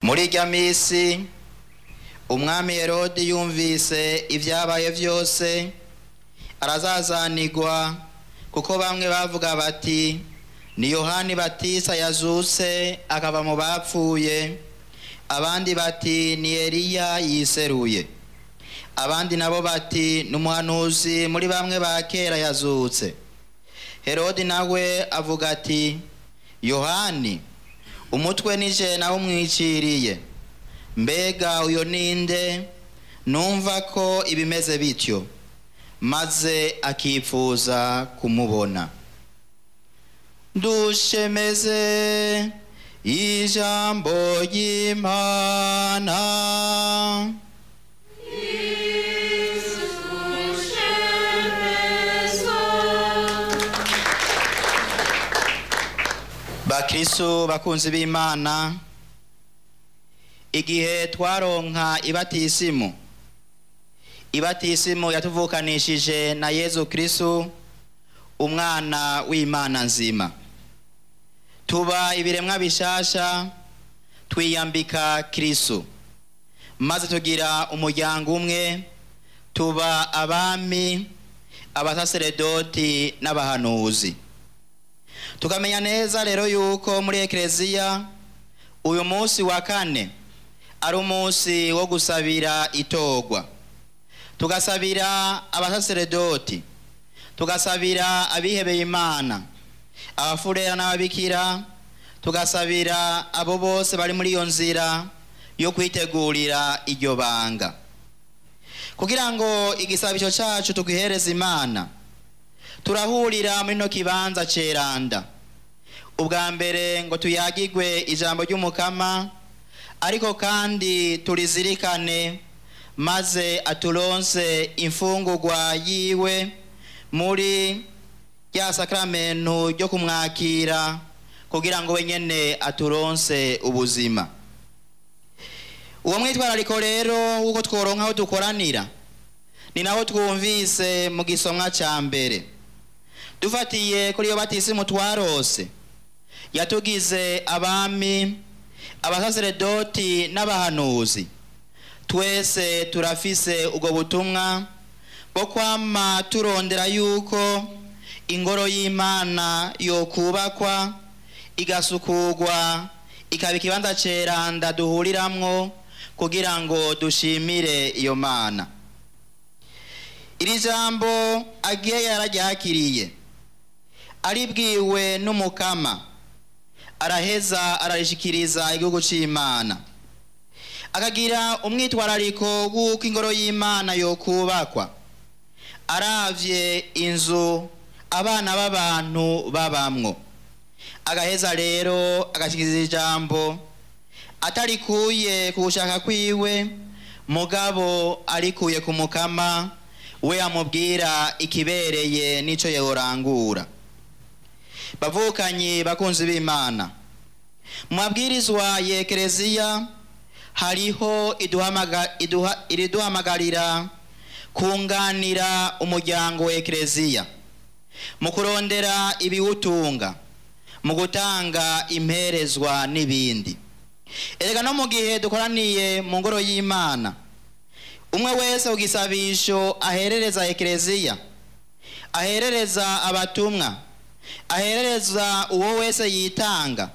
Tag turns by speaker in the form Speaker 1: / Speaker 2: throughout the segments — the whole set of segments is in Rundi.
Speaker 1: Muri irya misi umwami Herode yumvise ibyabaye byose arazazanirwa, kuko bamwe bavuga bati ni Yohani Batisa yazutse akava mu bapfuye, abandi bati ni Eliya yiseruye, abandi nabo bati ni umuhanuzi muri bamwe ba kera yazutse. Herode nawe avuga ati Yohani umutwe nije nawe umwiciriye, mbega uyo ninde numva ko ibimeze bityo, maze akifuza kumubona. Dushemeze ijambo ry'Imana. Bakristo bakunzi b'Imana, igihe twaronka ibatisimu yatuvukanishije na Yezu Kristo umwana w'Imana nzima. Tuba ibiremwa bishasha, twiyambika Kristo, maze tugira umuryango umwe, tuba abami, abasaseredoti n'abahanuzi. Tukamenya neza rero yuko muri Ekleziya uyu munsi wa kane ari umunsi wo gusabira itogwa. Tugasabira abasaseredoti, tugasabira abihebeye Imana, abafurera n'ababikira, tugasabira abo bose bari muri iyo nzira yo kwitegurira iryo banga, kugira ngo igisabisho cacu tugihereze Imana. Turahurira muri no kibanza ceranda, ubwa mbere ngo tuyagirwe ijambo ry'Umukama, ariko kandi turizirikane maze aturonse imfungurwa yiwe muri rya sakramento ryo kumwakira, kugira ngo wenyene aturonse ubuzima. Uwo mwitwarariko rero uko tworonka aho dukoranira ni naho twumvise mu gisomwa ca mbere. Dufatiye kuri iyo batisimu twarose, yatugize abami, abasaseredoti n'abahanuzi. Twese turafise ubwo butumwa bwo kwama turondera yuko ingoro y'Imana yokubakwa, igasukurwa, ikaba ikibanza ceranda duhuriramwo kugira ngo dushimire iyo Mana. Iri jambo agiye yararyakiriye, aribwiwe n'Umukama, araheza ararishikiriza igihugu c'Imana, akagira umwitwarariko w'uko ingoro y'Imana yokubakwa, aravye inzu abana b'abantu babamwo. Agaheza rero agashikiriza ijambo atarikuye ku gushaka kwiwe, mugabo arikuye ku Mukama, we amubwira ikibereye n'ico yorangura. Bavukanyi bakunzi b'Imana, mu mabwirizwa y'Ekleziya hariho iriduhamagarira kunganira umuryango w'Ekleziya mu kurondera ibiwutunga, mu gutanga imperezwa n'ibindi. Erega no mu gihe dukoraniye mu ngoro y'Imana, umwe wese ugisabisho aherereza Ekleziya, aherereza abatumwa, aherereza uwo wese yitanga,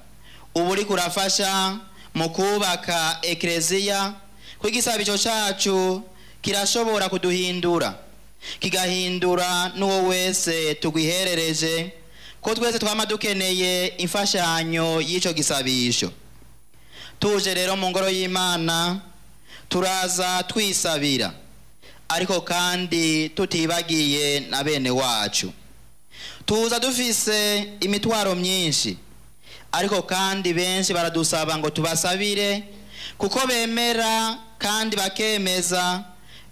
Speaker 1: ubu uri kurafasha mu kubaka Ekleziya. Kwigisabisho cacu kirashobora kuduhindura, kigahindura n'uwo wese tugwiherereje, ko twese twama dukeneye imfashanyo y'ico gisabisho. Tuje rero mu ngoro y'Imana turaza twisabira, ariko kandi tutibagiye na bene wacu. Tuza dufise imitwaro myinshi, ariko kandi benshi baradusaba ngo tubasabire, kuko bemera kandi bakemeza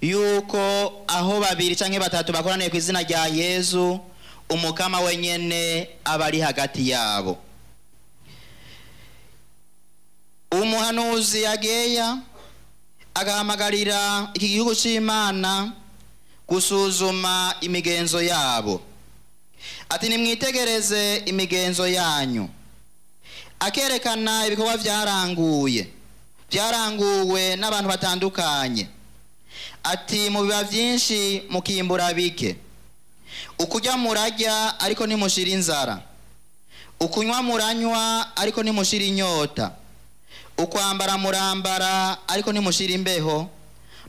Speaker 1: yuko aho babiri canke batatu bakoraniye ku izina rya Yezu, Umukama wenyene aba ari hagati yabo. Umuhanuzi Ageya agahamagarira iki gihugu c'Imana gusuzuma imigenzo yabo, ati nimwitegereze imigenzo yanyu, akerekana ibikorwa vyaranguye byaranguwe n'abantu batandukanye. Ati mubiba byinshi mukimbura bike. Ukurya murarya ariko ntimushira inzara. Ukunywa muranywa ariko ntimushira inyota. Ukwambara murambara ariko ntimushira imbeho.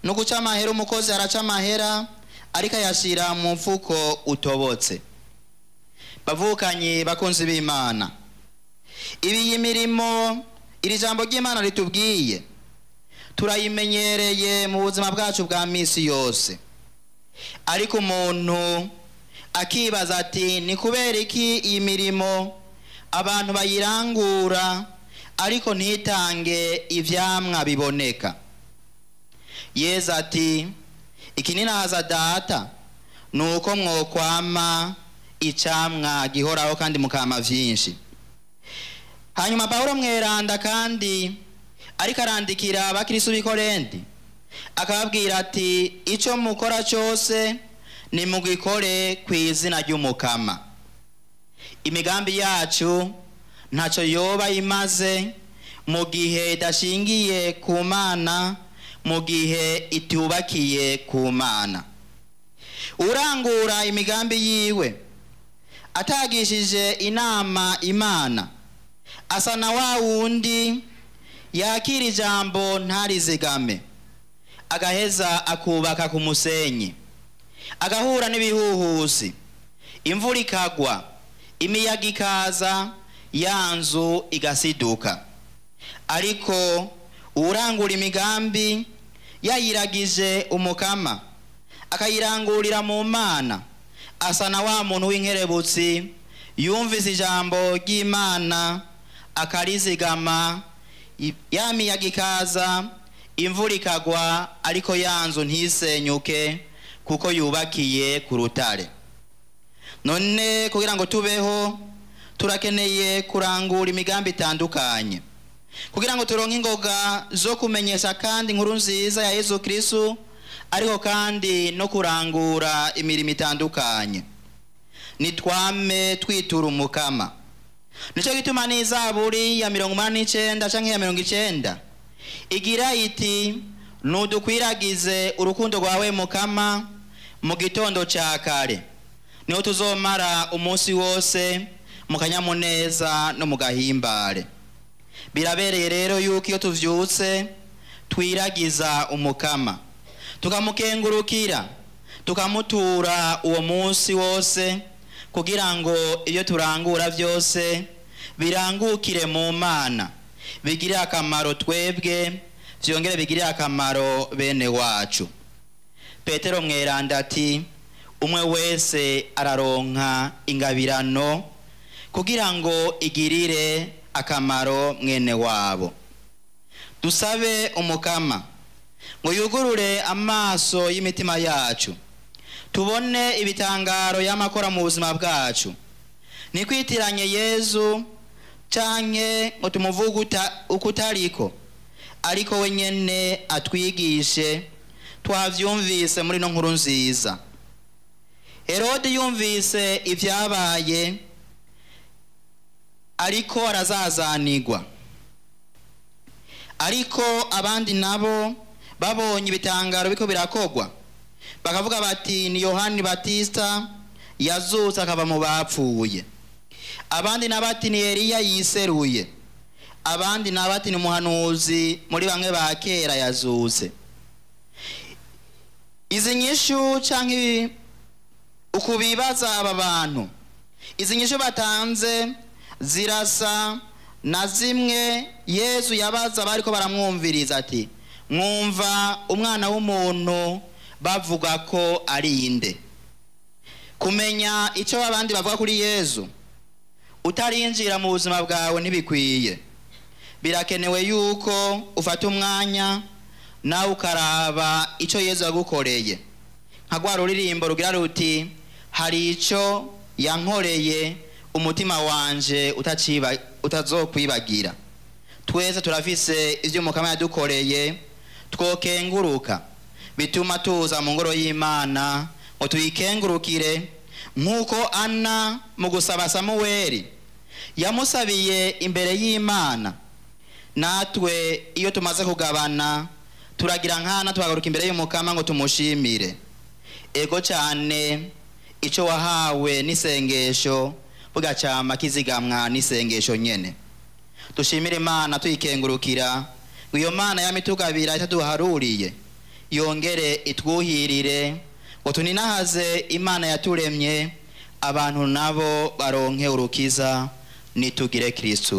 Speaker 1: No guca amahera umukozi araca amahera ariko ayashira mu mfuko utobotse. Bavukanye bakunzi b'Imana, iyi mirimo iri jambo ry'Imana ritubwiye turayimenyereye mu buzima bwacu bwa misi yose, ariko umuntu akibaza ati ni kubera iki iyi mirimo abantu bayirangura ariko ntitange ivyamwa biboneka? Yesu ati iki ninahaza data nuko mwokwama icamwa gihoraho kandi mukama vyinshi. Hanyuma Pawulo mweranda kandi ariko arandikira abakristo b'i Korinti akababwira ati ico mukora cyose ni mugikore kw'izina ry'umukama. Imigambi yacu ntaco yoba imaze mu gihe idashingiye ku Mana, mu gihe itubakiye ku Mana. Urangura imigambi yiwe atagishije inama Imana asa na wa wundi yakira ijambo ntarizigame, agaheza akubaka ku musenyi, agahura n'ibihuhusi, imvura ikagwa, imiyaga ikaza, ya nzu igasiduka. Ariko urangura imigambi yayiragije umukama akayirangurira mu Mana asa na wa muntu w'inkerebutsi yumvise ijambo ry'Imana akarizigama, ya miyaga ikaza, imvura ikagwa, ariko ya nzu ntisenyuke kuko yubakiye ku rutare. None kugira ngo tubeho turakeneye kurangura imigambi itandukanye kugira ngo turonke ingoga zo kumenyesha kandi inkuru nziza ya Yesu Kristo, ariko kandi no kurangura imirimo itandukanye. Nitwame twitura umukama. Nico gituma n'Izaburi ya 89 canke ya 90 igira iti nudukwiragize urukundo rwawe mukama mu gitondo ca kare, niho tuzomara umunsi wose mu kanyamuneza no mu gahimbare. Birabereye rero yuko iyo tuvyutse twiragiza umukama tukamukengurukira tukamutura uwo munsi wose, kugira ngo iyo turangura byose birangukire mu Mana, bigire akamaro twebwe, vyongere bigire akamaro bene wacu. Petero mweranda ati umwe wese araronka ingabirano kugira ngo igirire akamaro mwene wabo. Dusabe umukama ngo yugurure amaso y'imitima yacu tubone ibitangaro y'amakora mu buzima bwacu, ni kwitiranye Yesu canke ngo tumuvuga ukutariko, ariko we nyene atwigishe twavyumvise muri no nkuru nziza. Herode yumvise ivyabaye ariko arazazanirwa, ariko abandi nabo babonye ibitangaro biko birakogwa bakavuga bati ni Yohani Batista yazutse akava mu bapfuye, abandi nabati ni Eliya yiseruye, abandi nabati ni umuhanuzi muri bamwe ba kera yazutse. Izi nyishu canke ukubibaza aba bantu, izi nyishu batanze zirasa na zimwe Yesu yabaza bariko baramwumviriza ati mwumva umwana w'umuntu bavuga ko ari inde? Kumenya ico abandi bavuga kuri Yesu utarinjira mu buzima bwawe ntibikwiye. Birakenewe yuko ufata umwanya nawe ukaraba ico Yesu yagukoreye, nka rwa ruririmbo rugira ruti hari ico yankoreye umutima wanje utazokwibagira. Twese turafise ivyo umukama yadukoreye twokenguruka, bituma tuza mu ngoro y'Imana ngo tuyikengurukire, nkuko Ana mu gusaba Samuweli yamusabiye imbere y'Imana natwe iyo tumaze kugabana turagira nkana tuhagaruka imbere y'umukama ngo tumushimire. Ego cyane ico wahawe n'isengesho bugacama kizigamwa n'isengesho nyene. Dushimire Imana tuyikengurukira ngo iyo Mana yamitugabira itaduharuriye yongere itwuhirire ngo tuninahaze Imana yaturemye abantu nabo baronke urukiza nitugire Kristo.